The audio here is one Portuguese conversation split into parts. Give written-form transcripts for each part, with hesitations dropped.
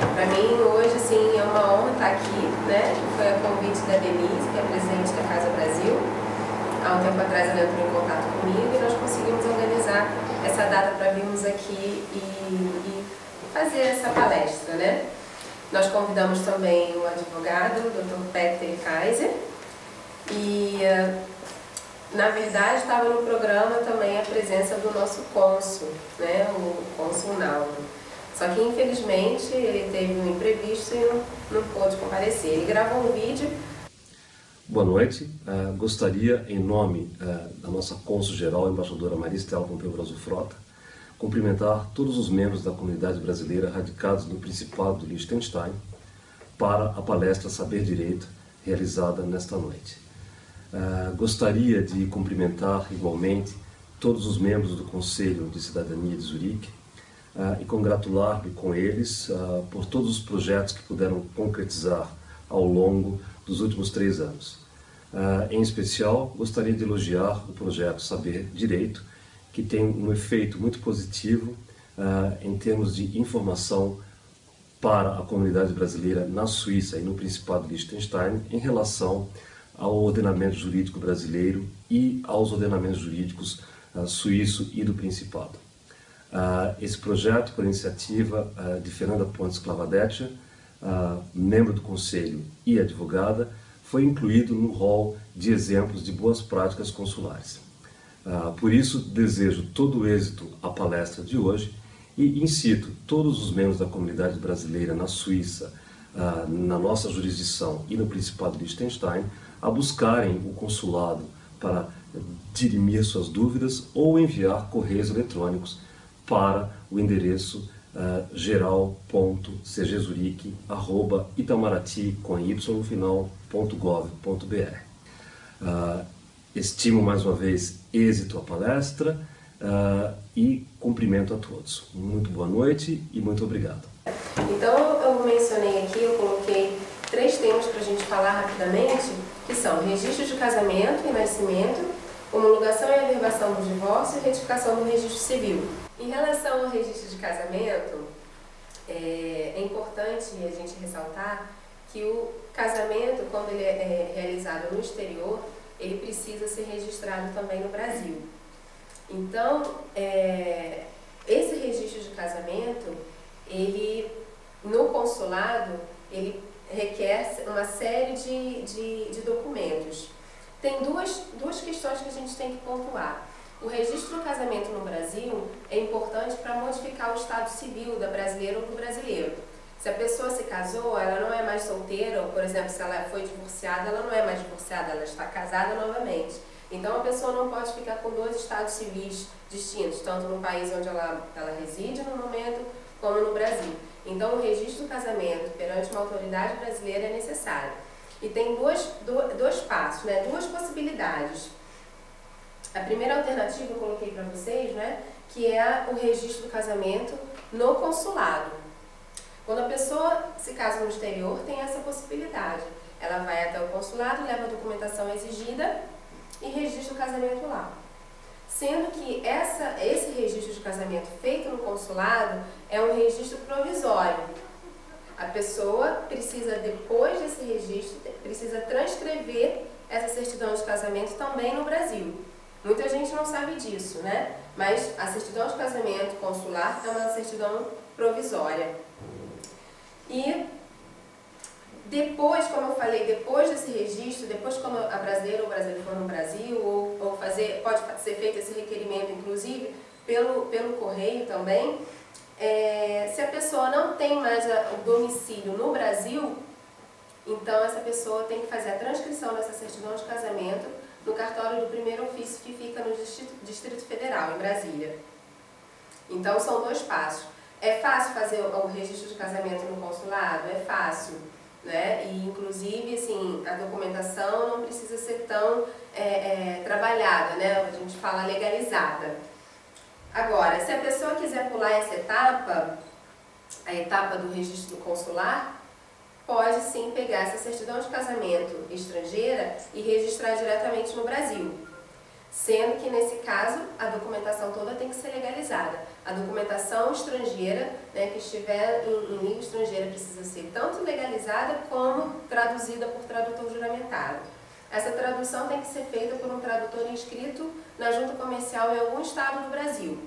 Para mim, hoje, assim, é uma honra estar aqui, né? Foi a convite da Denise, que é presidente da Casa Brasil. Há um tempo atrás ela entrou em contato comigo e nós conseguimos organizar essa data para virmos aqui e fazer essa palestra, né? Nós convidamos também o advogado, o Dr. Peter Kaiser, e na verdade estava no programa também a presença do nosso cônsul, né? O cônsul Naldo. Só que infelizmente ele teve um imprevisto e não pôde comparecer. Ele gravou um vídeo. Boa noite. Gostaria, em nome da nossa cônsul-geral, a embaixadora Maria Estela Pompeu Brasil Frota, cumprimentar todos os membros da comunidade brasileira radicados no Principado do Liechtenstein para a palestra Saber Direito, realizada nesta noite. Gostaria de cumprimentar igualmente todos os membros do Conselho de Cidadania de Zurique e congratular-me com eles por todos os projetos que puderam concretizar ao longo dos últimos 3 anos. Em especial, gostaria de elogiar o projeto Saber Direito, que tem um efeito muito positivo em termos de informação para a comunidade brasileira na Suíça e no Principado de Liechtenstein em relação ao ordenamento jurídico brasileiro e aos ordenamentos jurídicos suíço e do Principado. Esse projeto, por iniciativa de Fernanda Pontes Clavadeccia, membro do Conselho e advogada, foi incluído no rol de exemplos de boas práticas consulares. Por isso, desejo todo o êxito à palestra de hoje e incito todos os membros da comunidade brasileira na Suíça, na nossa jurisdição e no Principado de Liechtenstein, a buscarem o consulado para dirimir suas dúvidas ou enviar correios eletrônicos para o endereço geral.cgzurique@itamaraty.gov.br. Estimo mais uma vez êxito à palestra e cumprimento a todos. Muito boa noite e muito obrigado. Então eu mencionei aqui, eu coloquei 3 temas para a gente falar rapidamente, que são registro de casamento e nascimento, homologação e averbação do divórcio e retificação do registro civil. Em relação ao registro de casamento, é importante a gente ressaltar que o casamento, quando ele é realizado no exterior, ele precisa ser registrado também no Brasil. Então, esse registro de casamento, ele, no consulado, ele requer uma série de documentos. Tem duas questões que a gente tem que pontuar. O registro do casamento no Brasil é importante para modificar o estado civil da brasileira ou do brasileiro. Se a pessoa se casou, ela não é mais solteira, ou, por exemplo, se ela foi divorciada, ela não é mais divorciada, ela está casada novamente. Então a pessoa não pode ficar com 2 estados civis distintos, tanto no país onde ela reside no momento, como no Brasil. Então o registro do casamento perante uma autoridade brasileira é necessário. E tem dois passos, né? 2 possibilidades. A primeira alternativa eu coloquei para vocês, né? Que é o registro do casamento no consulado. Quando a pessoa se casa no exterior, tem essa possibilidade. Ela vai até o consulado, leva a documentação exigida e registra o casamento lá. Sendo que esse registro de casamento feito no consulado é um registro provisório. A pessoa precisa, depois desse registro, precisa transcrever essa certidão de casamento também no Brasil. Muita gente não sabe disso, né? Mas a certidão de casamento consular é uma certidão provisória. E depois, como eu falei, depois desse registro, depois quando a brasileira ou o brasileiro for no Brasil, pode ser feito esse requerimento, inclusive, pelo correio também, se a pessoa não tem mais o domicílio no Brasil, então essa pessoa tem que fazer a transcrição dessa certidão de casamento no cartório do primeiro ofício que fica no Distrito Federal, em Brasília. Então são 2 passos. É fácil fazer o registro de casamento no consulado? É fácil, né? E inclusive assim, a documentação não precisa ser tão trabalhada, né? A gente fala legalizada. Agora, se a pessoa quiser pular essa etapa, a etapa do registro do consular, pode sim pegar essa certidão de casamento estrangeira e registrar diretamente no Brasil. sendo que nesse caso a documentação toda tem que ser legalizada. A documentação estrangeira, né, que estiver em língua estrangeira precisa ser tanto legalizada como traduzida por tradutor juramentado. Essa tradução tem que ser feita por um tradutor inscrito na junta comercial em algum estado do Brasil.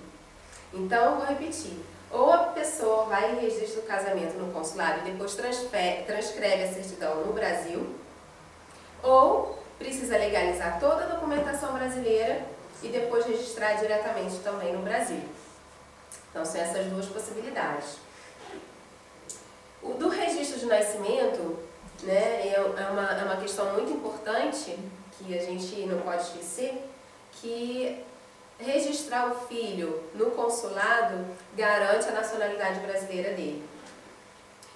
Então, vou repetir. Ou a pessoa vai e registra o casamento no consulado e depois transcreve a certidão no Brasil, ou precisa legalizar toda a documentação brasileira e depois registrar diretamente também no Brasil. Então, são essas duas possibilidades. O do registro de nascimento, né, é uma questão muito importante que a gente não pode esquecer, que registrar o filho no consulado garante a nacionalidade brasileira dele.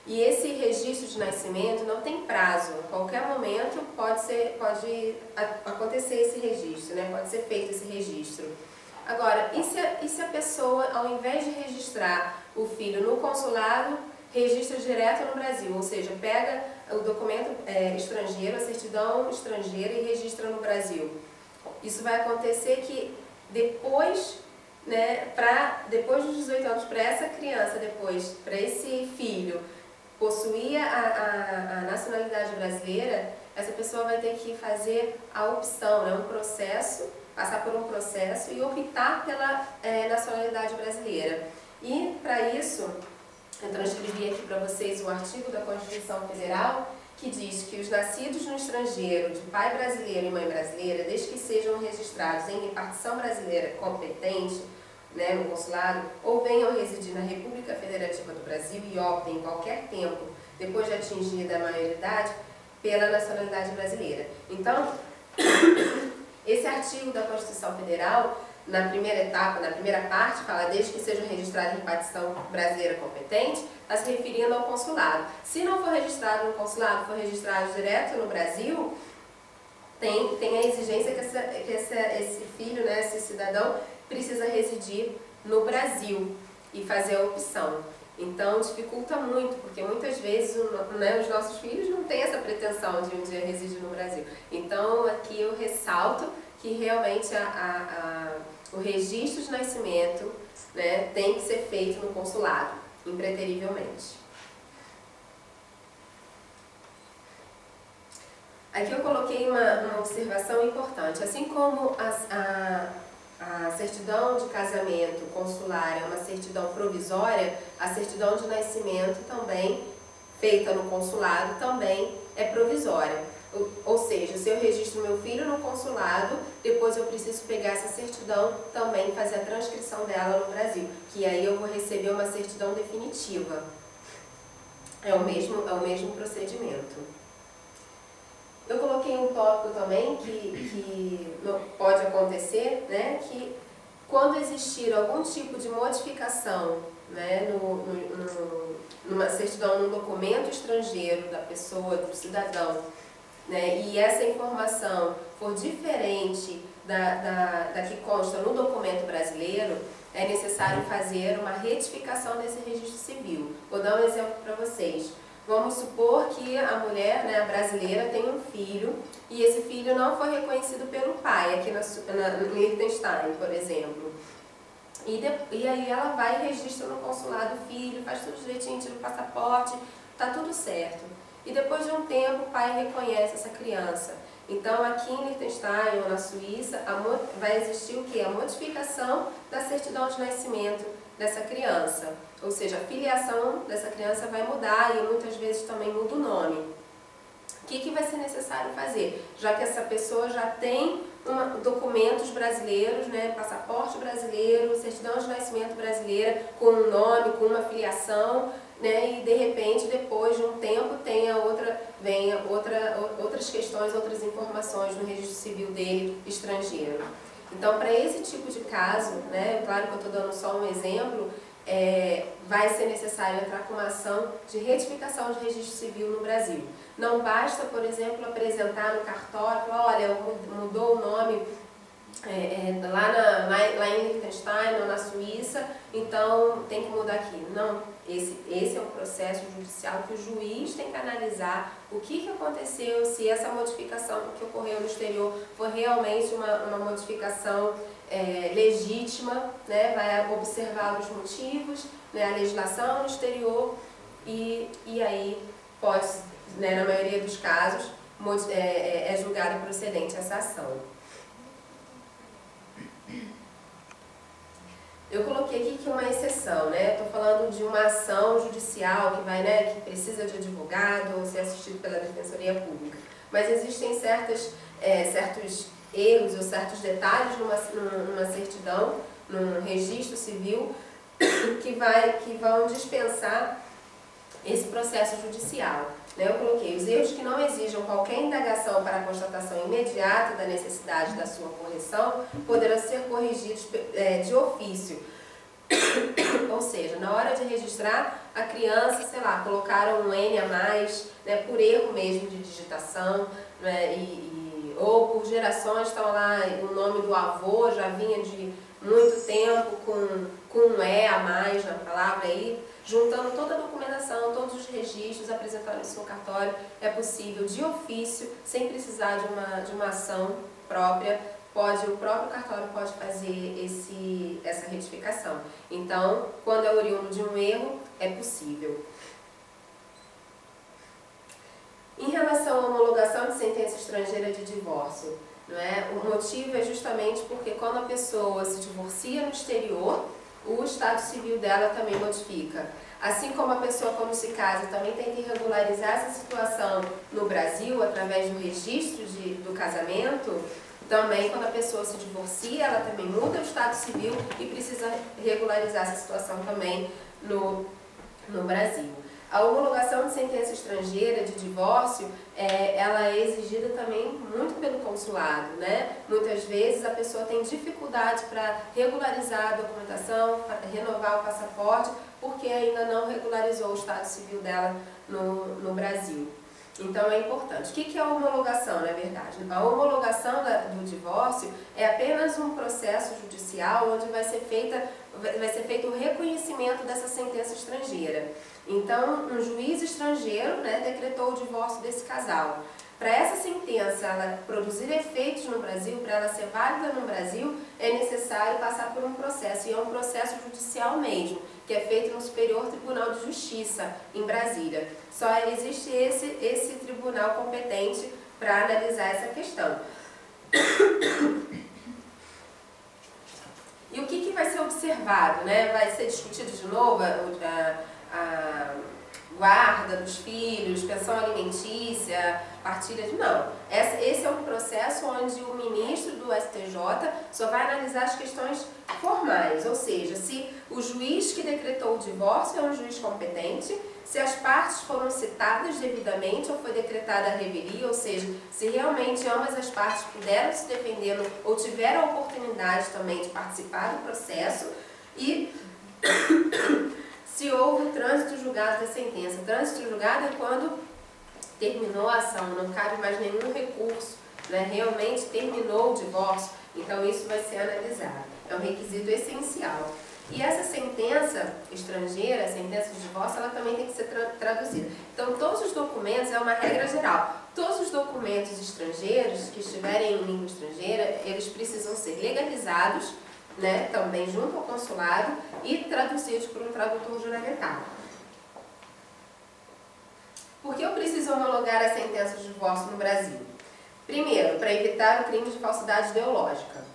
E esse registro de nascimento não tem prazo, a qualquer momento pode acontecer esse registro, né? Pode ser feito esse registro. Agora, e se a pessoa, ao invés de registrar o filho no consulado, registra direto no Brasil, ou seja, pega o documento estrangeiro, a certidão estrangeira e registra no Brasil? Isso vai acontecer que depois, né, depois dos 18 anos, para essa criança, para esse filho possuir a nacionalidade brasileira, essa pessoa vai ter que fazer a opção, né, um processo, passar por um processo e optar pela nacionalidade brasileira. E para isso, eu transcrevi aqui para vocês o artigo da Constituição Federal, que diz que os nascidos no estrangeiro, de pai brasileiro e mãe brasileira, desde que sejam registrados em repartição brasileira competente, né, no consulado, ou venham residir na República Federativa do Brasil e optem em qualquer tempo, depois de atingida a maioridade, pela nacionalidade brasileira. Então, esse artigo da Constituição Federal, na primeira etapa, na primeira parte, fala desde que sejam registrados em repartição brasileira competente, está se referindo ao consulado. Se não for registrado no consulado, for registrado direto no Brasil, tem a exigência que esse filho, né, esse cidadão, precisa residir no Brasil e fazer a opção. Então, dificulta muito, porque muitas vezes, né, os nossos filhos não têm essa pretensão de um dia residir no Brasil. Então, aqui eu ressalto que realmente o registro de nascimento, né, tem que ser feito no consulado, impreterivelmente. Aqui eu coloquei uma observação importante. Assim como a certidão de casamento consular é uma certidão provisória, a certidão de nascimento também, feita no consulado, também é provisória. Ou seja, se eu registro meu filho no consulado, depois eu preciso pegar essa certidão também e fazer a transcrição dela no Brasil, que aí eu vou receber uma certidão definitiva. É o mesmo procedimento. Eu coloquei um tópico também que pode acontecer, né, que quando existir algum tipo de modificação, né, numa certidão, num documento estrangeiro da pessoa, do cidadão, né, e essa informação for diferente da que consta no documento brasileiro, é necessário fazer uma retificação desse registro civil. Vou dar um exemplo para vocês. Vamos supor que a mulher, né, a brasileira, tem um filho e esse filho não foi reconhecido pelo pai, aqui no Liechtenstein, por exemplo. E aí ela vai e registra no consulado o filho, faz tudo direitinho, tira o passaporte, tá tudo certo. E depois de um tempo o pai reconhece essa criança. Então aqui em Liechtenstein ou na Suíça vai existir o quê? A modificação da certidão de nascimento dessa criança. Ou seja, a filiação dessa criança vai mudar e muitas vezes também muda o nome. O que vai ser necessário fazer? Já que essa pessoa já tem documentos brasileiros, né, passaporte brasileiro, certidão de nascimento brasileira, com um nome, com uma filiação, né, e de repente, depois de um tempo, venha outras questões, outras informações no registro civil dele estrangeiro. Então, para esse tipo de caso, né, claro que eu estou dando só um exemplo, vai ser necessário entrar com uma ação de retificação de registro civil no Brasil. Não basta, por exemplo, apresentar no cartório, olha, mudou o nome lá em Liechtenstein ou na Suíça, então tem que mudar aqui. Não, esse é um processo judicial que o juiz tem que analisar o que aconteceu, se essa modificação que ocorreu no exterior foi realmente uma modificação legítima, né? Vai observar os motivos, né? A legislação no exterior e aí pode, né, na maioria dos casos, é julgada procedente essa ação. Eu coloquei aqui que uma exceção, né? Estou falando de uma ação judicial que vai, né, que precisa de advogado ou ser assistido pela Defensoria Pública. Mas existem certos erros ou certos detalhes numa certidão, num registro civil, que vão dispensar esse processo judicial. Eu coloquei os erros que não exijam qualquer indagação para a constatação imediata da necessidade da sua correção poderão ser corrigidos de ofício. Ou seja, na hora de registrar a criança, sei lá, colocaram um N a mais, né, por erro mesmo de digitação, né, ou por gerações estão lá, o nome do avô já vinha de muito tempo com um E a mais na palavra aí. Juntando toda a documentação, todos os registros, apresentando isso no cartório, é possível de ofício, sem precisar de uma ação própria, o próprio cartório pode fazer essa retificação. Então, quando é oriundo de um erro, é possível. Em relação à homologação de sentença estrangeira de divórcio, não é? O motivo é justamente porque quando a pessoa se divorcia no exterior, o estado civil dela também modifica. Assim como a pessoa, quando se casa, também tem que regularizar essa situação no Brasil, através do registro do casamento, também quando a pessoa se divorcia, ela também muda o estado civil e precisa regularizar essa situação também no Brasil. A homologação de sentença estrangeira de divórcio, ela é exigida também muito pelo consulado, né? Muitas vezes a pessoa tem dificuldade para regularizar a documentação, renovar o passaporte, porque ainda não regularizou o estado civil dela no Brasil. Então é importante. O que é a homologação, na verdade? A homologação do divórcio é apenas um processo judicial onde vai ser feito o reconhecimento dessa sentença estrangeira. Então, um juiz estrangeiro, né, decretou o divórcio desse casal. Para essa sentença ela produzir efeitos no Brasil, para ela ser válida no Brasil, é necessário passar por um processo, e é um processo judicial mesmo, que é feito no Superior Tribunal de Justiça, em Brasília. Só existe esse tribunal competente para analisar essa questão. E o que vai ser observado, né? Vai ser discutido de novo a guarda dos filhos, pensão alimentícia, partilha de... Não. Esse é um processo onde o ministro do STJ só vai analisar as questões formais, ou seja, se o juiz que decretou o divórcio é um juiz competente, se as partes foram citadas devidamente ou foi decretada a revelia, ou seja, se realmente ambas as partes puderam se defender ou tiveram a oportunidade também de participar do processo e se houve o trânsito julgado da sentença. Trânsito julgado é quando terminou a ação, não cabe mais nenhum recurso, né? Realmente terminou o divórcio, então isso vai ser analisado. É um requisito essencial. E essa sentença estrangeira, a sentença de divórcio, ela também tem que ser traduzida. Então, todos os documentos, é uma regra geral, todos os documentos estrangeiros que estiverem em língua estrangeira, eles precisam ser legalizados, né, também junto ao consulado e traduzidos por um tradutor juramentado. Por que eu preciso homologar a sentença de divórcio no Brasil? Primeiro, para evitar o crime de falsidade ideológica,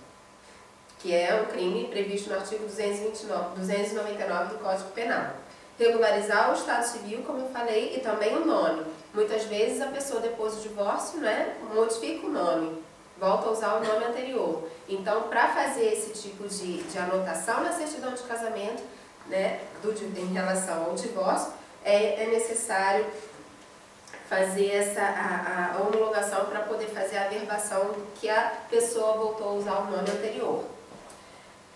que é um crime previsto no artigo 299 do Código Penal. Regularizar o estado civil, como eu falei, e também o nome. Muitas vezes a pessoa, depois do divórcio, né, modifica o nome, volta a usar o nome anterior. Então, para fazer esse tipo de anotação na certidão de casamento, né, em relação ao divórcio, é necessário fazer a homologação para poder fazer a averbação que a pessoa voltou a usar o nome anterior.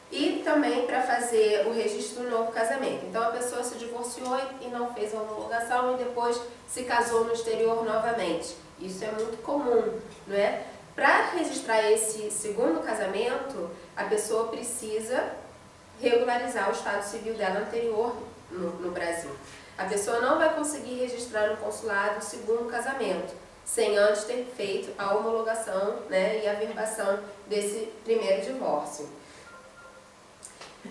E também para fazer o registro do novo casamento. Então, a pessoa se divorciou e não fez a homologação e depois se casou no exterior novamente. Isso é muito comum, não é? Para registrar esse segundo casamento, a pessoa precisa regularizar o estado civil dela anterior no Brasil. A pessoa não vai conseguir registrar no consulado o segundo casamento, sem antes ter feito a homologação, né, e a averbação desse primeiro divórcio.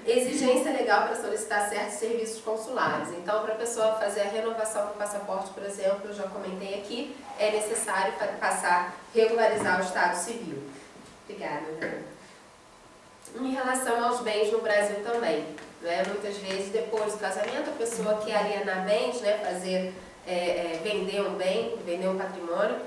Exigência legal para solicitar certos serviços consulares. Então, para a pessoa fazer a renovação do passaporte, por exemplo, eu já comentei aqui, é necessário regularizar o estado civil. Obrigada, Ana. Em relação aos bens no Brasil também, né? Muitas vezes, depois do casamento, a pessoa quer alienar bens, né? Vender um bem, vender um patrimônio,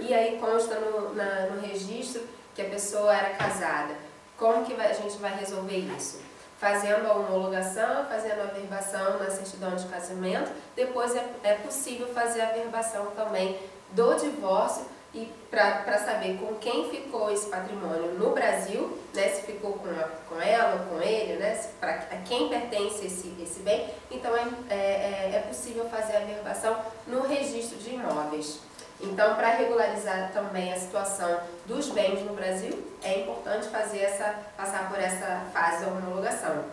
e aí consta no registro que a pessoa era casada. Como que a gente vai resolver isso? Fazendo a homologação, fazendo a averbação na certidão de casamento, depois é possível fazer a averbação também do divórcio e para saber com quem ficou esse patrimônio no Brasil, né, se ficou com ela ou com ele, né, a quem pertence esse bem, então é possível fazer a averbação no registro de imóveis. Então, para regularizar também a situação dos bens no Brasil, é importante passar por essa fase da homologação.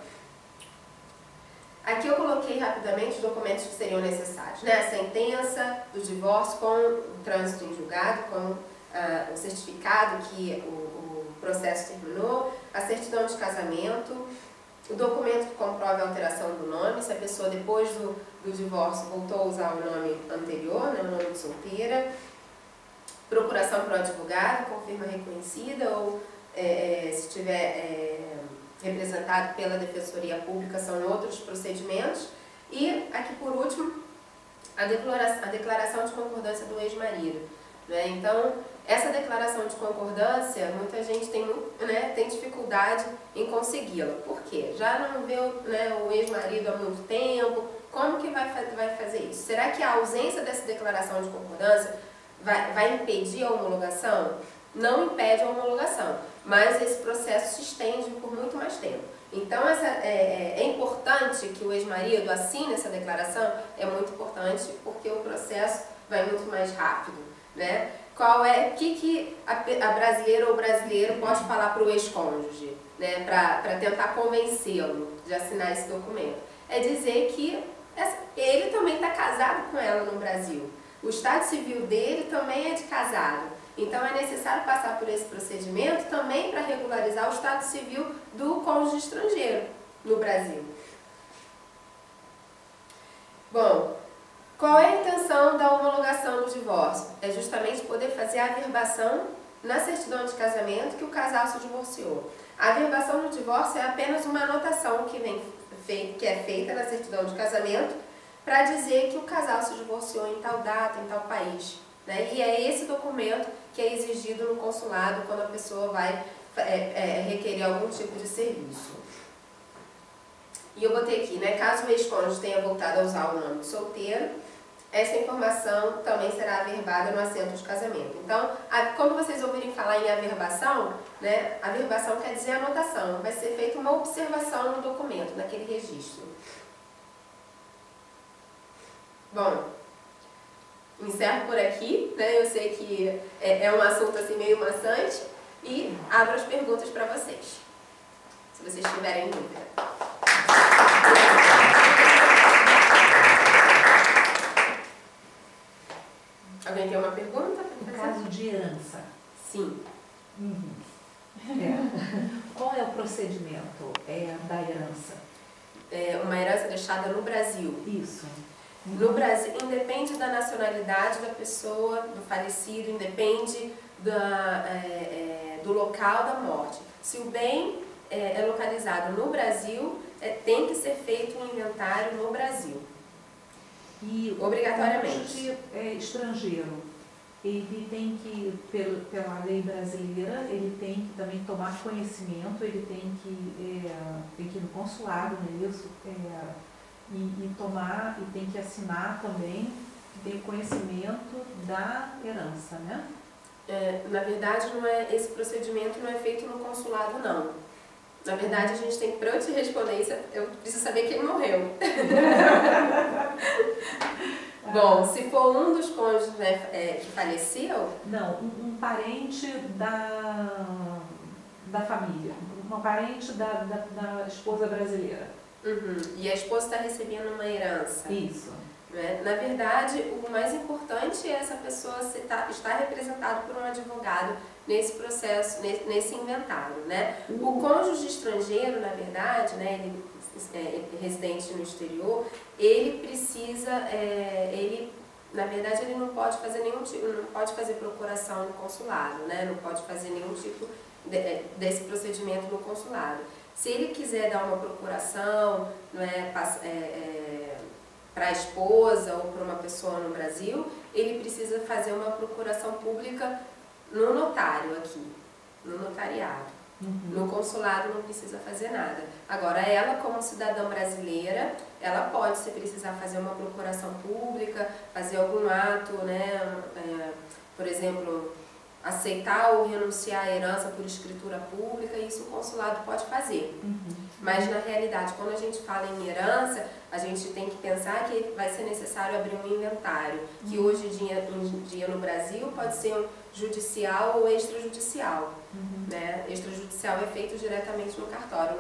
Aqui eu coloquei rapidamente os documentos que seriam necessários, né? A sentença do divórcio com o trânsito em julgado, com o certificado que o processo terminou, a certidão de casamento, o documento que comprove a alteração do nome, se a pessoa depois do divórcio voltou a usar o nome anterior, né, o nome de solteira, procuração para o advogado, com firma reconhecida, ou se tiver representado pela Defensoria Pública, são outros procedimentos. E aqui por último, a declaração de concordância do ex-marido, né? Então, essa declaração de concordância, muita gente tem dificuldade em consegui-la. Por quê? Já não vê o ex-marido há muito tempo, como que vai fazer isso? Será que a ausência dessa declaração de concordância vai impedir a homologação? Não impede a homologação, mas esse processo se estende por muito mais tempo. Então, é importante que o ex-marido assine essa declaração, é muito importante porque o processo vai muito mais rápido, né? O que a brasileira ou brasileiro pode falar para o ex-cônjuge, né, para tentar convencê-lo de assinar esse documento? É dizer que ele também está casado com ela no Brasil. O estado civil dele também é de casado. Então é necessário passar por esse procedimento também para regularizar o estado civil do cônjuge estrangeiro no Brasil. Bom, qual é a intenção da homologação do divórcio? É justamente poder fazer a averbação na certidão de casamento que o casal se divorciou. A averbação do divórcio é apenas uma anotação que é feita na certidão de casamento para dizer que o casal se divorciou em tal data, em tal país, né? E é esse documento que é exigido no consulado quando a pessoa vai requerer algum tipo de serviço. E eu botei aqui, né? Caso o ex-cônjuge tenha voltado a usar o nome de solteiro, essa informação também será averbada no assento de casamento. Então, quando vocês ouvirem falar em averbação, né? Averbação quer dizer anotação. Vai ser feita uma observação no documento, naquele registro. Bom, encerro por aqui, né? Eu sei que é um assunto assim meio maçante e abro as perguntas para vocês, se vocês tiverem dúvida. Alguém tem uma pergunta? No caso de herança. Sim. Qual é o procedimento da herança? Uma herança deixada no Brasil. Isso. No Brasil, independe da nacionalidade da pessoa, do falecido, independe do local da morte. Se o bem é localizado no Brasil, tem que ser feito um inventário no Brasil. E obrigatoriamente. O cônjuge estrangeiro, ele tem que, pela lei brasileira, ele tem que também tomar conhecimento, ele tem que ir no consulado, não é isso? E tomar, e tem que assinar também, ter conhecimento da herança, né? Na verdade, esse procedimento não é feito no consulado, não. Na verdade, a gente tem, para eu te responder isso, eu preciso saber quem morreu. Bom, se for um dos cônjuges, né, que faleceu... Não, um parente da família, uma parente da esposa brasileira. Uhum. E a esposa está recebendo uma herança. Isso. Né? Na verdade, o mais importante é essa pessoa estar representada por um advogado nesse processo, nesse inventário. Né? O cônjuge estrangeiro, na verdade, né, ele residente no exterior, ele precisa, na verdade, ele não pode fazer nenhum tipo, não pode fazer procuração no consulado, né? Não pode fazer nenhum tipo desse procedimento no consulado. Se ele quiser dar uma procuração, não é, para a esposa ou para uma pessoa no Brasil, ele precisa fazer uma procuração pública no notário aqui, no notariado. No consulado não precisa fazer nada. Agora, ela como cidadã brasileira, ela pode, se precisar, fazer uma procuração pública, fazer algum ato, né, por exemplo, aceitar ou renunciar à herança por escritura pública, isso o consulado pode fazer. Mas, na realidade, quando a gente fala em herança, a gente tem que pensar que vai ser necessário abrir um inventário, que hoje em dia no Brasil pode ser um judicial ou extrajudicial. Né? Extrajudicial é feito diretamente no cartório.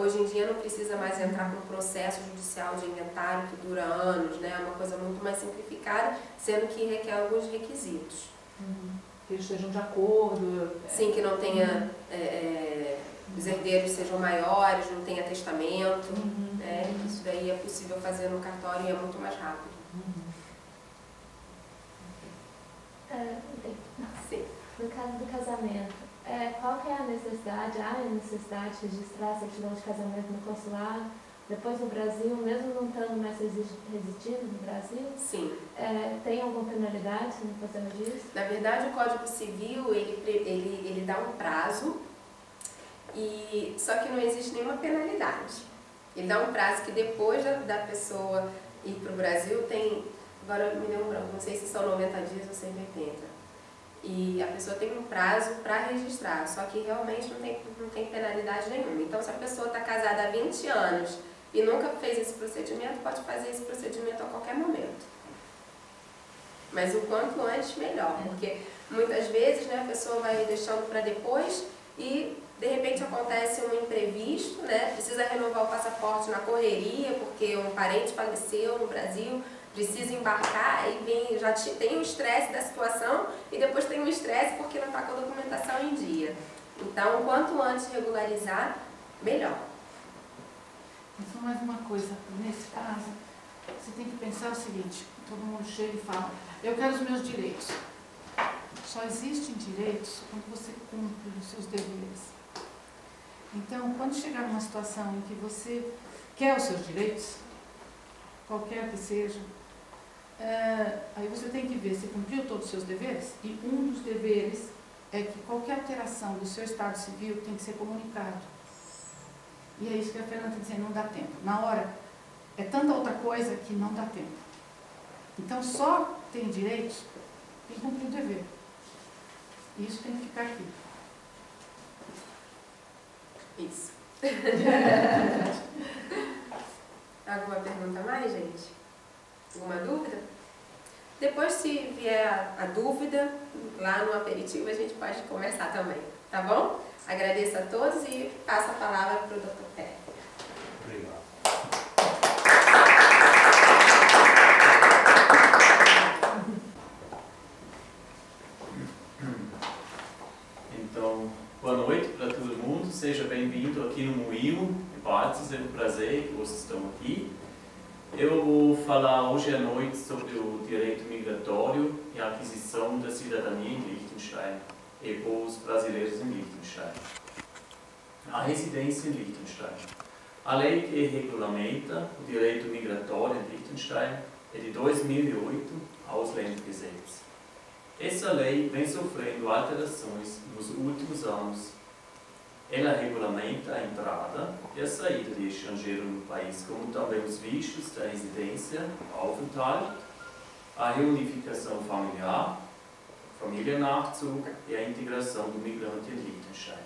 Hoje em dia não precisa mais entrar com um processo judicial de inventário que dura anos, né? É uma coisa muito mais simplificada, sendo que requer alguns requisitos. Que eles estejam de acordo. Sim, que não tenha, os herdeiros sejam maiores, não tenha testamento. Né? Isso daí é possível fazer no cartório e é muito mais rápido. Sim. No caso do casamento, qual que é a necessidade? Há a necessidade de registrar a certidão de casamento no consulado, depois no Brasil, mesmo não estando mais residindo no Brasil? Sim. Tem alguma penalidade se não fazemos isso? Na verdade, o Código Civil, ele dá um prazo, só que não existe nenhuma penalidade. Ele dá um prazo que depois da pessoa ir para o Brasil tem, agora me deu um branco, não sei se são 90 dias ou 180. E a pessoa tem um prazo para registrar, só que realmente não tem penalidade nenhuma. Então, se a pessoa está casada há 20 anos e nunca fez esse procedimento, pode fazer esse procedimento a qualquer momento. Mas o quanto antes, melhor, porque muitas vezes, né, a pessoa vai deixando para depois e de repente acontece um imprevisto, né, precisa renovar o passaporte na correria porque um parente faleceu no Brasil, precisa embarcar e já tem o estresse da situação e depois tem o estresse porque não está com a documentação em dia. Então, quanto antes regularizar, melhor. Só mais uma coisa, nesse caso, você tem que pensar o seguinte, todo mundo chega e fala, eu quero os meus direitos. Só existem direitos quando você cumpre os seus deveres. Então, quando chegar numa situação em que você quer os seus direitos, qualquer que seja, aí você tem que ver se cumpriu todos os seus deveres, e um dos deveres é que qualquer alteração do seu estado civil tem que ser comunicado. E é isso que a Fernanda está dizendo, não dá tempo. Na hora, é tanta outra coisa que não dá tempo. Então, só tem direitos quem cumpriu o dever. E isso tem que ficar aqui. Isso. Alguma pergunta mais, gente? Alguma dúvida? Depois, se vier a dúvida, lá no aperitivo a gente pode conversar também, tá bom? Agradeço a todos e passo a palavra para o Dr. Pérez. Obrigado. Então, boa noite para todo mundo, seja bem-vindo aqui no Moinho de Bartz, é um prazer que vocês estão aqui. Eu vou falar hoje à noite sobre o direito migratório e a aquisição da cidadania em Liechtenstein e os brasileiros em Liechtenstein. A residência em Liechtenstein. A lei que regulamenta o direito migratório em Liechtenstein é de 2008, Ausländergesetz. Essa lei vem sofrendo alterações nos últimos anos. Ela regulamenta a entrada e a saída de estrangeiro no país, como também os vistos da residência, Aufenthalt, a reunificação familiar, Familiennachzug e a integração do migrante em Liechtenstein.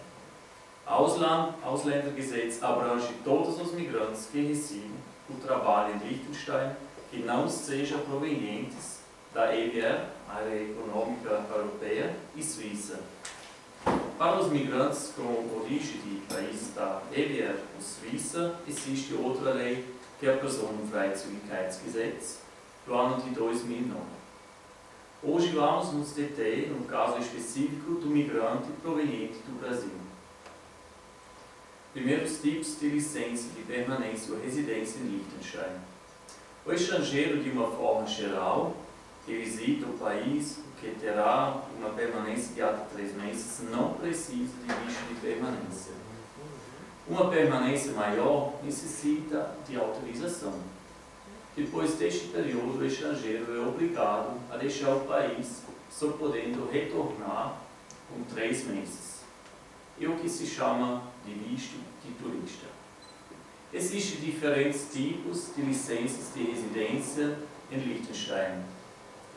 Ausländergesetz abrange todos os migrantes que recebem o trabalho em Liechtenstein, que não sejam provenientes da EBR, Área Econômica Europeia e Suíça. Para os migrantes com origem de países da EBR ou Suíça, existe outra lei, que é o Personenfreizügigkeitsgesetz, do ano de 2009. Hoje vamos nos deter no caso específico do migrante proveniente do Brasil. Primeiros tipos de licença de permanência ou residência em Liechtenstein. O estrangeiro, de uma forma geral, que visita o país, que terá uma permanência de até 3 meses, não precisa de visto de permanência. Uma permanência maior necessita de autorização. Depois deste período, o estrangeiro é obrigado a deixar o país, só podendo retornar com 3 meses. É o que se chama de visto de turista. Existem diferentes tipos de licenças de residência em Liechtenstein.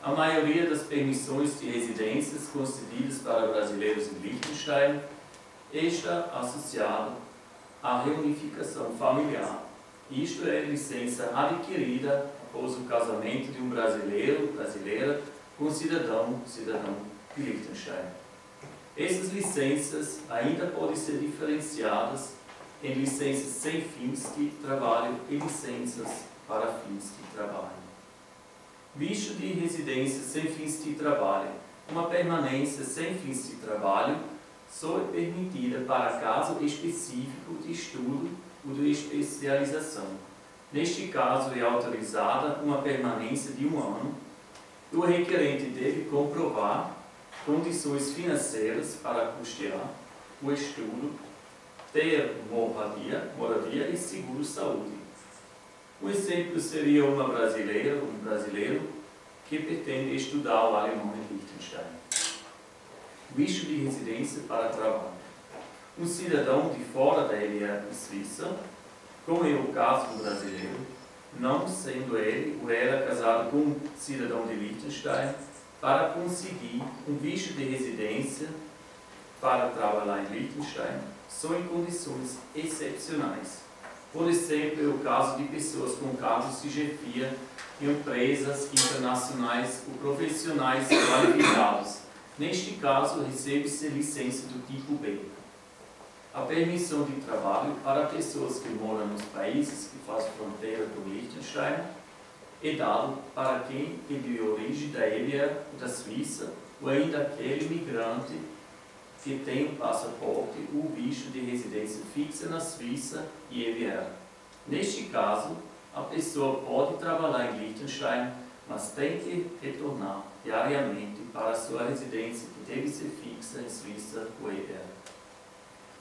A maioria das permissões de residências concedidas para brasileiros em Liechtenstein está associada à reunificação familiar. Isto é, licença adquirida após o casamento de um brasileiro ou brasileira com cidadão de Liechtenstein. Essas licenças ainda podem ser diferenciadas em licenças sem fins de trabalho e licenças para fins de trabalho. Visto de residência sem fins de trabalho. Uma permanência sem fins de trabalho só é permitida para caso específico de estudo ou de especialização. Neste caso, é autorizada uma permanência de 1 ano e o requerente deve comprovar condições financeiras para custear o estudo, ter moradia e seguro-saúde. Um exemplo seria uma brasileira ou um brasileiro que pretende estudar o alemão em Liechtenstein. Visto de residência para trabalho. Um cidadão de fora da EBR Suíça, como é o caso do brasileiro, não sendo ele ou ela casado com um cidadão de Liechtenstein, para conseguir um visto de residência para trabalhar em Liechtenstein, só em condições excepcionais. Por exemplo, é o caso de pessoas com cargos de chefia em empresas internacionais ou profissionais qualificados. Neste caso, recebe-se licença do tipo B. A permissão de trabalho para pessoas que moram nos países que fazem fronteira com Liechtenstein é dado para quem é de origem da EBR ou da Suíça ou ainda aquele migrante que tem o passaporte ou visto de residência fixa na Suíça e EBR. Neste caso, a pessoa pode trabalhar em Liechtenstein, mas tem que retornar diariamente para a sua residência que deve ser fixa em Suíça ou EBR.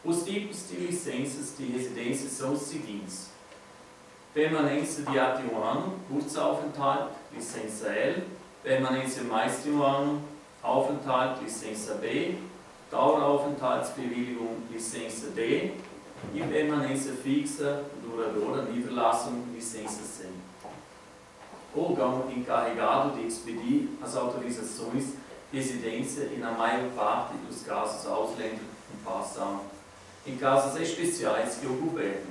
Os tipos de licenças de residência são os seguintes: permanência de até 1 ano, Kurzaufenthalt, licença L; permanência mais de 1 ano, Aufenthalt, licença B; Daueraufenthaltsbewilligung, licença D; e permanência fixa, duradoura, Niederlassung, licença C. Órgão encarregado de expedir as autorizações de residência e, na maior parte dos casos, Ausländerpassung. Em casos especiais, que o governo.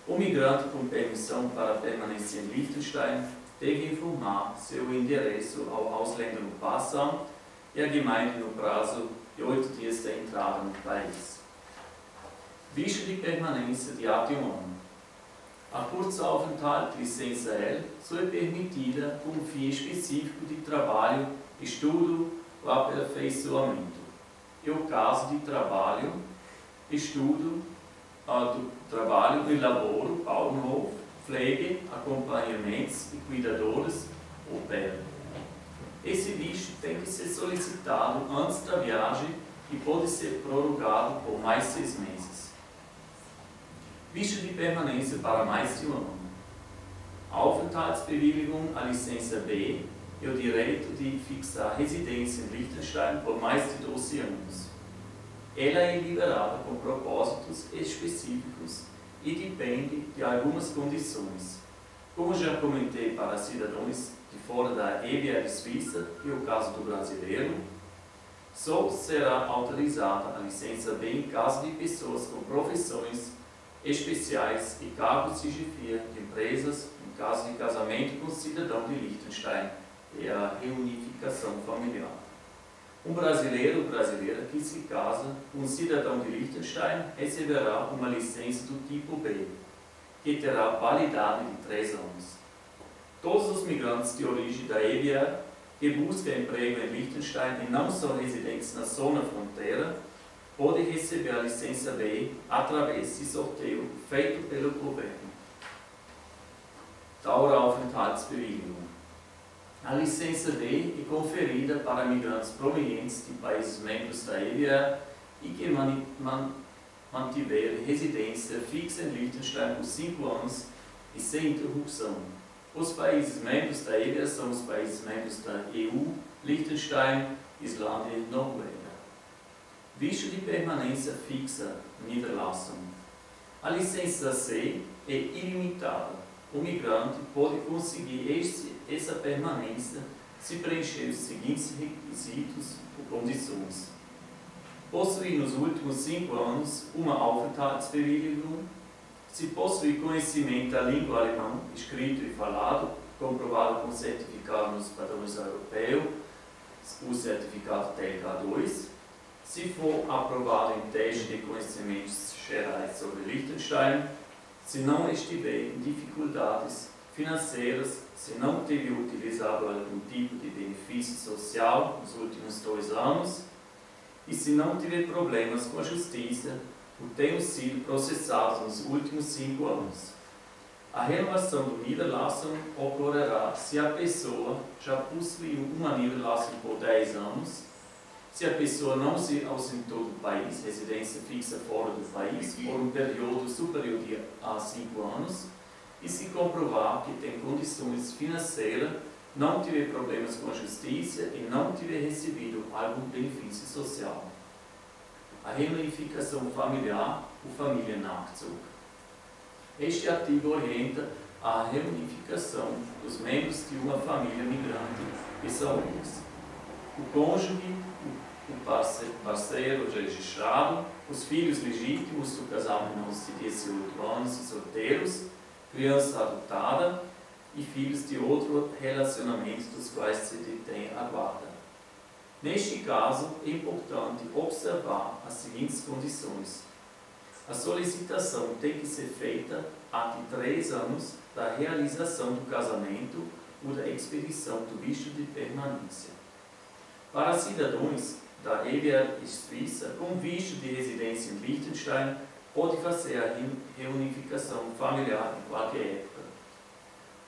O migrante com permissão para permanecer em Liechtenstein deve informar seu endereço ao Ausländerpassung e à Gemeinde no prazo de 8 dias da entrada no país. Visto de permanência de até 1 ano. A Kurzaufenthalt, licença L, só é permitida com um fim específico de trabalho, estudo ou aperfeiçoamento. É o caso de trabalho, estudo, trabalho e laboro, Bauernhof, Pflege, acompanhamentos e cuidadores, au pair. Esse visto tem que ser solicitado antes da viagem e pode ser prorrogado por mais 6 meses. Visto de permanência para mais de 1 ano. Aufenthaltsbewilligung, a licença B, é o direito de fixar residência em Liechtenstein por mais de 12 anos. Ela é liberada com propósitos específicos e depende de algumas condições. Como já comentei, para cidadãos de fora da EBR Suíça, e o caso do brasileiro, só será autorizada a licença B em caso de pessoas com profissões especiais e cargos de chefia de empresas caso de casamento com cidadão de Liechtenstein, é a reunificação familiar. Um brasileiro ou brasileira que se casa com um cidadão de Liechtenstein receberá uma licença do tipo B, que terá validade de 3 anos. Todos os migrantes de origem da EBR que buscam emprego em Liechtenstein e não são residentes na zona fronteira podem receber a licença B através de sorteio feito pelo governo. Daueraufenthaltsbewilligung. A licença B é conferida para migrantes provenientes de países membros da EBR e que mantiverem residência fixa em Liechtenstein por 5 anos e sem interrupção. Os países membros da EBR são os países membros da EU, Liechtenstein, Islândia e Noruega. Visto de permanência fixa, Niederlassung. A licença C é ilimitada. O migrante pode conseguir essa permanência se preencher os seguintes requisitos ou condições: possuir nos últimos 5 anos uma Aufenthaltsbewilligung, se possuir conhecimento da língua alemã, escrito e falado, comprovado com certificado nos padrões europeus, o certificado TK2, se for aprovado em teste de conhecimentos gerais sobre Liechtenstein, se não estiver em dificuldades financeiras, se não tiver utilizado algum tipo de benefício social nos últimos 2 anos e se não tiver problemas com a justiça ou tenham sido processados nos últimos 5 anos. A renovação do Niederlassung ocorrerá se a pessoa já possuiu uma Niederlassung por 10 anos, se a pessoa não se ausentou do país, residência fixa fora do país, por um período superior a 5 anos, e se comprovar que tem condições financeiras, não tiver problemas com a justiça e não tiver recebido algum benefício social. A reunificação familiar, o Familiennachzug. Este artigo orienta a reunificação dos membros de uma família migrante que são eles: o cônjuge, o parceiro registrado, os filhos legítimos do casal menores de 18 anos e solteiros, criança adotada e filhos de outro relacionamento dos quais se detém a guarda. Neste caso, é importante observar as seguintes condições. A solicitação tem que ser feita há 3 anos da realização do casamento ou da expedição do visto de permanência. Para cidadãos da EBR e Suíça com visto de residência em Liechtenstein, pode fazer a reunificação familiar em qualquer época.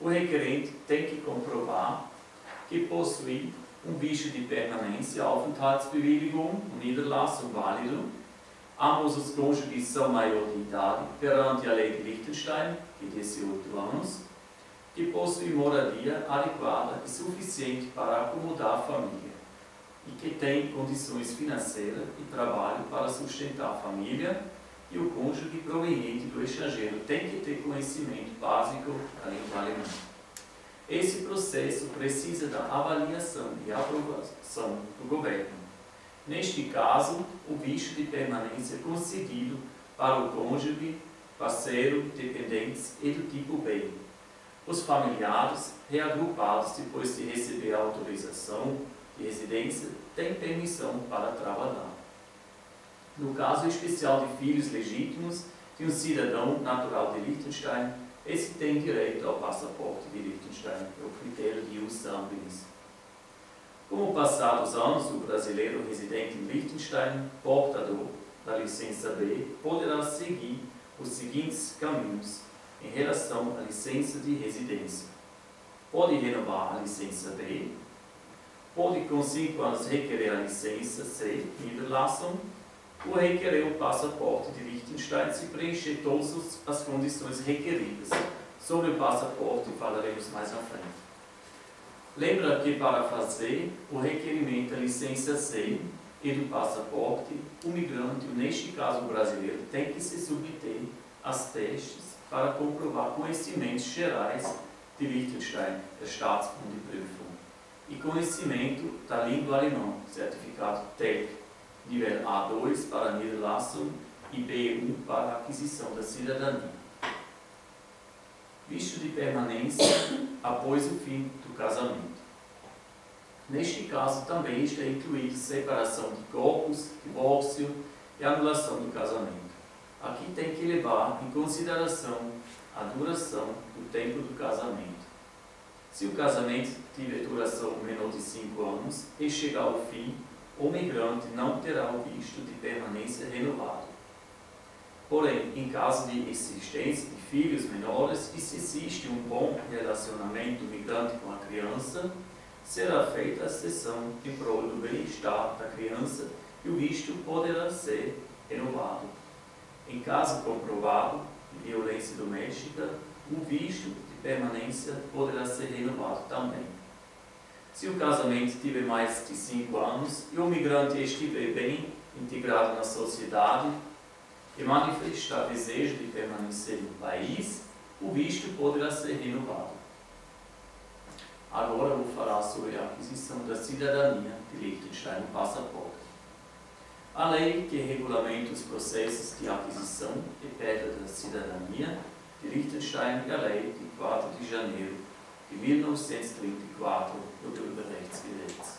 O requerente tem que comprovar que possui um visto de permanência, Aufenthaltsbewilligung, Niederlassung válido. Ambos os cônjuges são maior de idade perante a lei de Liechtenstein, que é 18 anos, que possui moradia adequada e suficiente para acomodar a família e que tem condições financeiras e trabalho para sustentar a família, e o cônjuge proveniente do estrangeiro tem que ter conhecimento básico da língua alemã. Esse processo precisa da avaliação e aprovação do governo. Neste caso, o visto de permanência é concedido para o cônjuge, parceiro, dependentes e do tipo B. Os familiares, reagrupados depois de receber a autorização de residência, têm permissão para trabalhar. No caso especial de filhos legítimos de um cidadão natural de Liechtenstein, esse tem direito ao passaporte de Liechtenstein, é o critério de ius sanguinis. Com o passar dos anos, o brasileiro residente em Liechtenstein, portador da licença B, poderá seguir os seguintes caminhos em relação à licença de residência. Pode renovar a licença B, pode com 5 anos requerer a licença C, Niederlassung, ou requerer o passaporte de Liechtenstein se preencher todas as condições requeridas. Sobre o passaporte falaremos mais à frente. Lembra que para fazer o requerimento da licença C e do passaporte, o migrante, neste caso o brasileiro, tem que se submeter aos testes para comprovar conhecimentos gerais de Liechtenstein, der Staatskundeprüfung, e conhecimento da língua alemã, certificado TEC, nível A2 para a Niederlassung e B1 para a aquisição da cidadania. visto de permanência após o fim do casamento. Neste caso, também está incluído separação de corpos, divórcio e anulação do casamento. Aqui tem que levar em consideração a duração do tempo do casamento. Se o casamento tiver duração menor de 5 anos e chegar ao fim, o migrante não terá o visto de permanência renovado. Porém, em caso de existência de filhos menores e se existe um bom relacionamento do migrante com a criança, será feita a exceção em prol do bem-estar da criança e o visto poderá ser renovado. Em caso comprovado de violência doméstica, o visto de permanência poderá ser renovado também. Se o casamento tiver mais de 5 anos e o migrante estiver bem integrado na sociedade e manifestar desejo de permanecer no país, o visto poderá ser renovado. Agora vou falar sobre a aquisição da cidadania de Liechtenstein no passaporte. A lei que regulamenta os processos de aquisição e perda da cidadania de Liechtenstein é a Lei de 4 de janeiro de 1934 do Bürgerrechtsgesetz.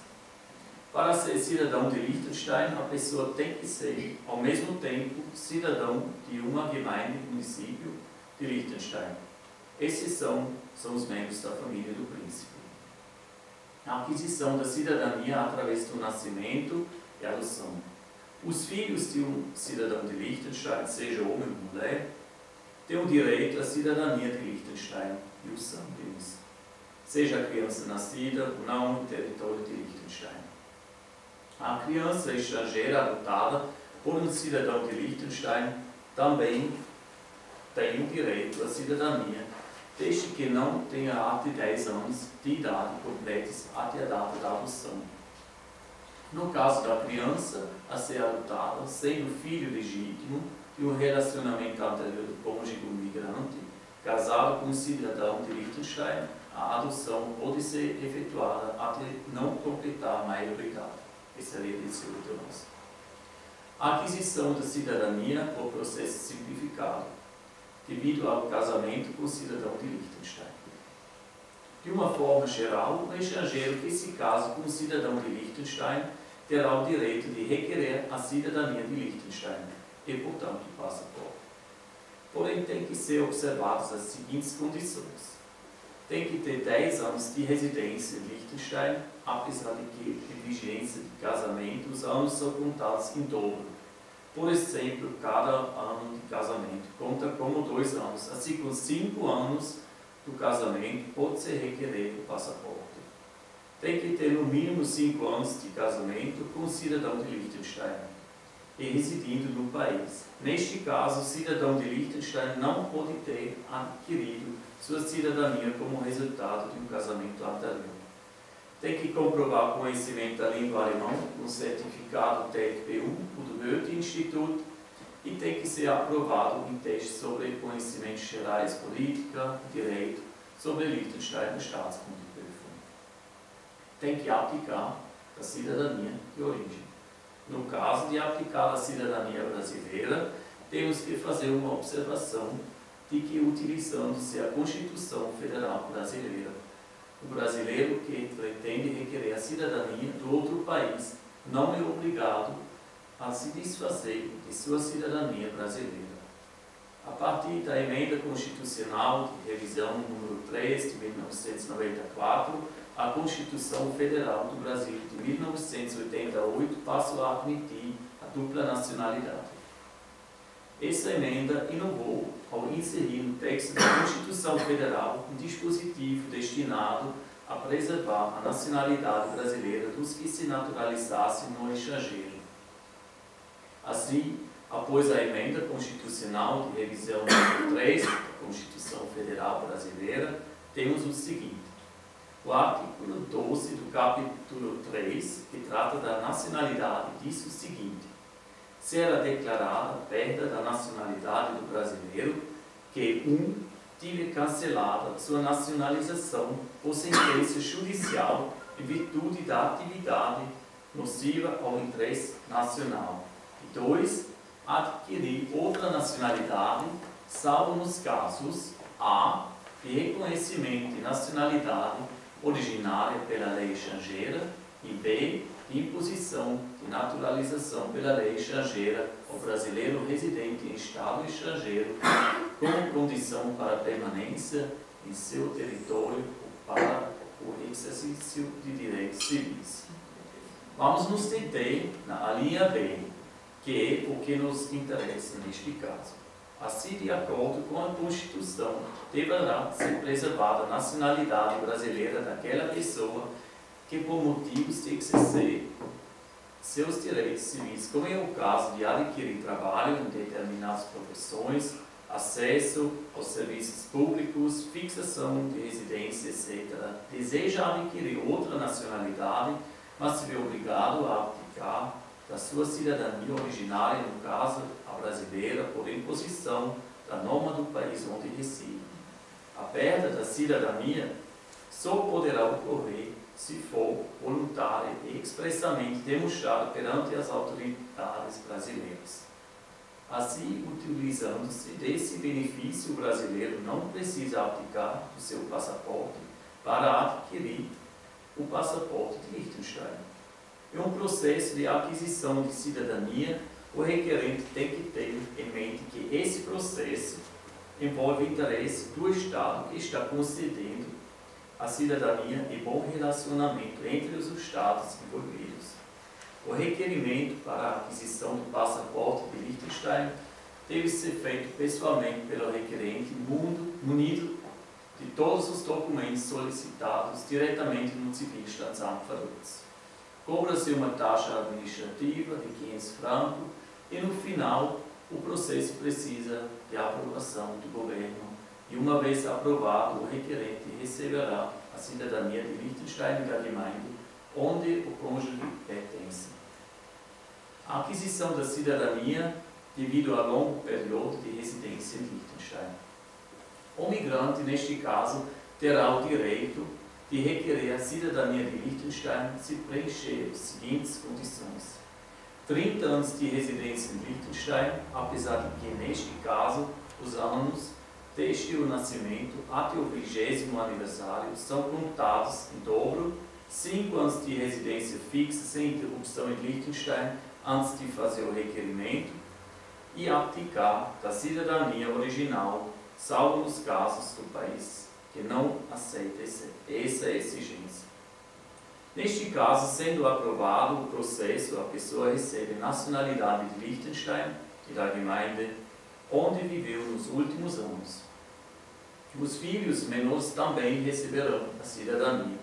Para ser cidadão de Liechtenstein, a pessoa tem que ser, ao mesmo tempo, cidadão de uma Gemeinde, município de Liechtenstein. Exceção são os membros da família do príncipe. A aquisição da cidadania através do nascimento e adoção. Os filhos de um cidadão de Liechtenstein, seja homem ou mulher, têm o direito à cidadania de Liechtenstein e o sangue, seja a criança nascida ou não no território de Liechtenstein. A criança estrangeira adotada por um cidadão de Liechtenstein também tem o direito à cidadania, desde que não tenha até 10 anos de idade completos até a data da adoção. No caso da criança a ser adotada, sendo filho legítimo de um relacionamento anterior do cônjuge do migrante, casado com um cidadão de Liechtenstein, a adoção pode ser efetuada até não completar a maioridade. Essa é a lei de 18 anos. A aquisição da cidadania por processo simplificado, devido ao casamento com o cidadão de Liechtenstein. De uma forma geral, o estrangeiro que se casa com um cidadão de Liechtenstein terá o direito de requerer a cidadania de Liechtenstein e, portanto, o passaporte. Porém, tem que ser observadas as seguintes condições. Tem que ter 10 anos de residência em Liechtenstein, apesar de que, em vigência de casamento, os anos são contados em dobro. Por exemplo, cada ano de casamento conta como 2 anos, assim com 5 anos do casamento pode ser requerido o passaporte. Tem que ter no mínimo 5 anos de casamento com o cidadão de Liechtenstein e residindo no país. Neste caso, o cidadão de Liechtenstein não pode ter adquirido sua cidadania como resultado de um casamento anterior. Tem que comprovar conhecimento da língua alemã com certificado TFP1 ou do Goethe-Institut e tem que ser aprovado em testes sobre conhecimentos gerais, política, direito, sobre Liechtenstein no Staatskunde. Tem que aplicar a cidadania de origem. No caso de aplicar a cidadania brasileira, temos que fazer uma observação de que, utilizando-se a Constituição Federal Brasileira, o brasileiro que pretende requerer a cidadania do outro país não é obrigado a se desfazer de sua cidadania brasileira. A partir da Emenda Constitucional de Revisão número 3 de 1994, a Constituição Federal do Brasil de 1988 passou a admitir a dupla nacionalidade. Essa emenda inovou ao inserir no texto da Constituição Federal um dispositivo destinado a preservar a nacionalidade brasileira dos que se naturalizassem no estrangeiro. Assim, após a Emenda Constitucional de Revisão número 3 da Constituição Federal Brasileira, temos o seguinte: o artigo 12 do capítulo 3, que trata da nacionalidade, diz o seguinte: será declarada a perda da nacionalidade do brasileiro que tiver cancelada sua nacionalização por sentença judicial em virtude da atividade nociva ao interesse nacional. E 2, adquirir outra nacionalidade, salvo nos casos a. de reconhecimento de nacionalidade originária pela lei estrangeira e B, de imposição de naturalização pela lei estrangeira ao brasileiro residente em estado estrangeiro como condição para a permanência em seu território ou para o exercício de direitos civis. Vamos nos deter na linha B, que é o que nos interessa neste caso. Assim, de acordo com a Constituição, deverá ser preservada a nacionalidade brasileira daquela pessoa que, por motivos de exercer seus direitos civis, como é o caso de adquirir trabalho em determinadas profissões, acesso aos serviços públicos, fixação de residência, etc., deseja adquirir outra nacionalidade, mas se vê obrigado a abdicar da sua cidadania originária, no caso a brasileira, por imposição da norma do país onde reside. A perda da cidadania só poderá ocorrer se for voluntária e expressamente demonstrada perante as autoridades brasileiras. Assim, utilizando-se desse benefício, o brasileiro não precisa abdicar do seu passaporte para adquirir o passaporte de Liechtenstein. Em um processo de aquisição de cidadania, o requerente tem que ter em mente que esse processo envolve interesse do Estado que está concedendo a cidadania e bom relacionamento entre os Estados envolvidos. O requerimento para a aquisição do passaporte de Liechtenstein deve ser feito pessoalmente pelo requerente munido de todos os documentos solicitados diretamente no Zivilstandsamt. Cobra-se uma taxa administrativa de 500 francos e, no final, o processo precisa de aprovação do governo e, uma vez aprovado, o requerente receberá a cidadania de Liechtenstein e da Gemeinde, onde o cônjuge pertence. A aquisição da cidadania devido a longo período de residência em Liechtenstein. O migrante, neste caso, terá o direito de requerer a cidadania de Liechtenstein se preencher as seguintes condições: 30 anos de residência em Liechtenstein, apesar de que, neste caso, os anos desde o nascimento até o 20º aniversário são contados em dobro, 5 anos de residência fixa sem interrupção em Liechtenstein antes de fazer o requerimento e abdicar da cidadania original, salvo nos casos do país que não aceita essa exigência. Neste caso, sendo aprovado o processo, a pessoa recebe nacionalidade de Liechtenstein e da Gemeinde, onde viveu nos últimos anos. Os filhos menores também receberão a cidadania.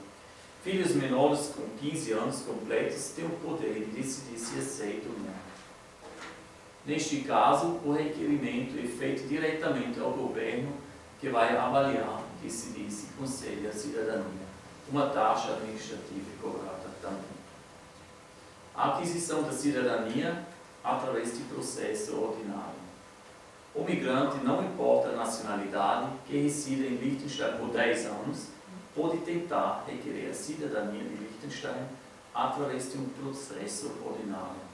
Filhos menores com 15 anos completos têm o poder de decidir se aceitam ou não. Neste caso, o requerimento é feito diretamente ao governo, que vai avaliar e decidir se concede a cidadania. Uma taxa administrativa é cobrada também. A aquisição da cidadania através de processo ordinário. O migrante, não importa a nacionalidade, que reside em Liechtenstein por 10 anos, pode tentar requerer a cidadania de Liechtenstein através de um processo ordinário.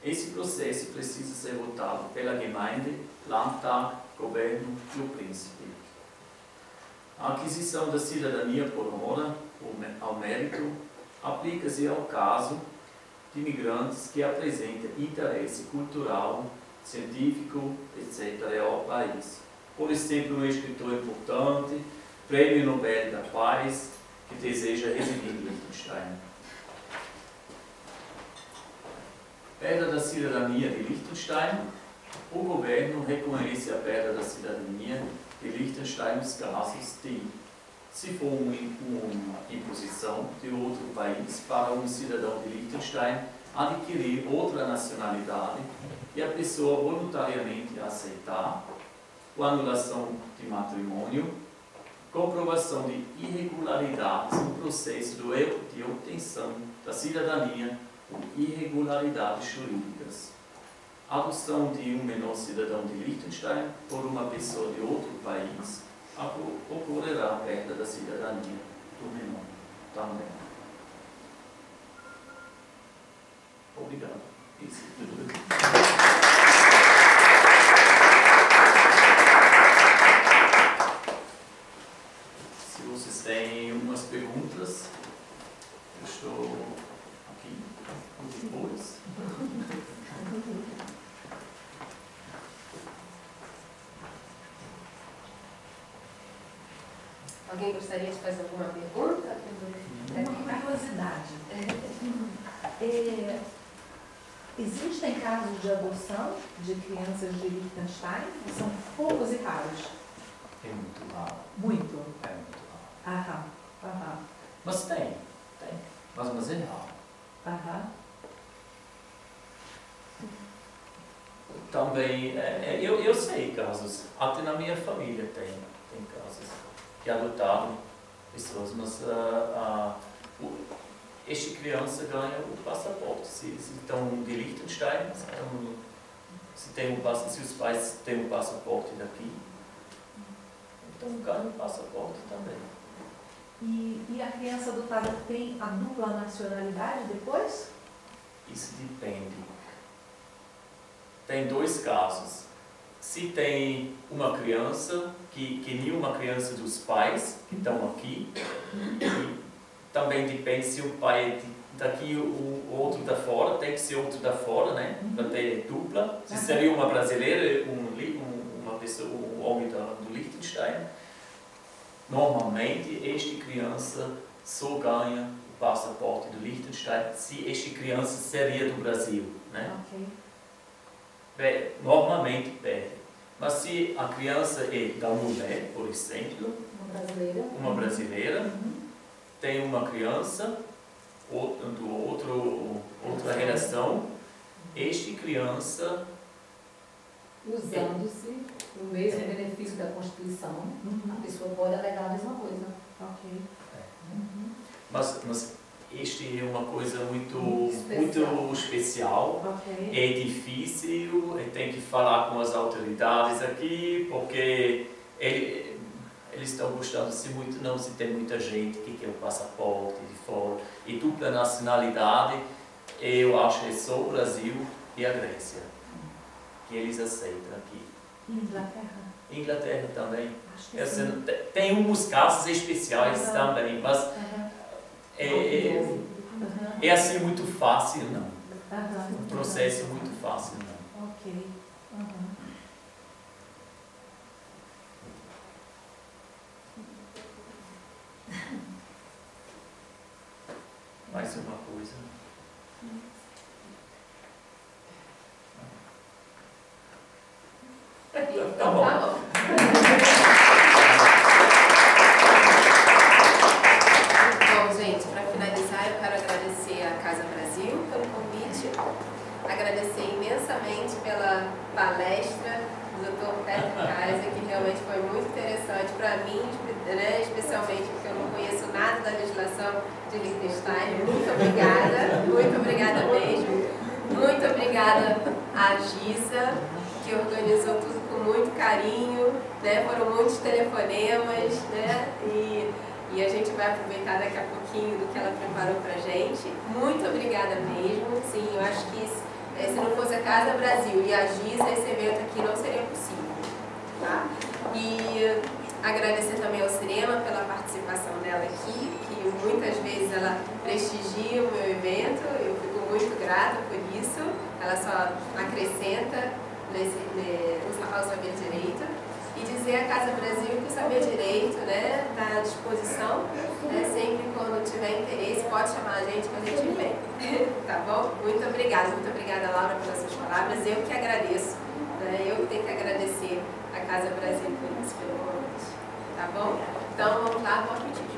Esse processo precisa ser votado pela Gemeinde, Landtag, Governo e o Príncipe. A aquisição da cidadania por hora, ao mérito, aplica-se ao caso de migrantes que apresentem interesse cultural, científico, etc. ao país. Por exemplo, um escritor importante, Prêmio Nobel da Paz, que deseja residir em Liechtenstein. Perda da cidadania de Liechtenstein. O governo reconhece a perda da cidadania de Liechtenstein nos casos de, se for uma imposição de outro país para um cidadão de Liechtenstein adquirir outra nacionalidade e a pessoa voluntariamente aceitar, ou anulação de matrimônio, comprovação de irregularidades no processo de obtenção da cidadania ou irregularidades jurídicas. A adoção de um menor cidadão de Liechtenstein por uma pessoa de outro país ocorrerá a perda da cidadania do menor também. Obrigado. Isso é tudo. Alguém gostaria de fazer alguma pergunta? É uma curiosidade. Existem casos de adoção de crianças de Liechtenstein? São poucos e raros. É muito raro. Muito? É muito raro. Aham. Mas tem. Mas é raro. Aham. Também, eu sei casos, até na minha família tem casos que adotaram pessoas, mas esta criança ganha o passaporte. Se estão de Liechtenstein, se os pais têm um passaporte daqui, então ganha o passaporte também. E a criança adotada tem a dupla nacionalidade depois? Isso depende. Tem dois casos. Se tem uma criança que nenhuma criança dos pais que estão aqui, também depende se o pai é daqui o outro da fora, tem que ser outro da fora, né? Para ter dupla. Se seria uma brasileira, uma pessoa, um homem do Liechtenstein, normalmente esta criança só ganha o passaporte do Liechtenstein se esta criança seria do Brasil, né? Ok. Normalmente pede. Mas se a criança é da mulher, por exemplo, uma brasileira, tem uma criança outra relação, esta criança usando-se o mesmo benefício da Constituição, a pessoa pode alegar a mesma coisa. Ok. Mas este é uma coisa muito especial. Ok. É difícil, tem que falar com as autoridades aqui, porque eles estão gostando muito, não se tem muita gente que quer o passaporte de fora. E dupla nacionalidade, eu acho que é só o Brasil e a Grécia que eles aceitam aqui. Inglaterra? Inglaterra também. Acho que sim. Tem uns casos especiais também, mas é assim muito fácil, não. Um processo muito fácil, não. Ok. Mais uma coisa. Tá bom. Bom, gente, para finalizar, eu quero agradecer à Casa Brasil pelo convite, agradecer imensamente pela palestra do Dr. Petro Kaiser, que realmente foi muito interessante para mim, né, especialmente porque eu não conheço nada da legislação de Liechtenstein. Muito obrigada mesmo. Muito obrigada à Gisa, que organizou tudo com muito carinho, né? Foram muitos telefonemas, né? E a gente vai aproveitar daqui a pouquinho do que ela preparou pra gente. Muito obrigada mesmo. Sim, eu acho que se não fosse a Casa Brasil e a Gisa, esse evento aqui não seria possível, tá? E agradecer também ao Cinema pela participação dela aqui, que muitas vezes ela prestigia o meu evento. Eu fico muito grata por isso. Ela só acrescenta ao Saber Direito. E dizer à Casa Brasil que o Saber Direito, né, está à disposição, né, sempre quando tiver interesse, pode chamar a gente que a gente vem. Tá bom? Muito obrigada, Laura, pelas suas palavras. Eu que agradeço, né, eu que tenho que agradecer a Casa Brasil por isso, pelo convite. Tá bom? Então vamos lá, bom apetite.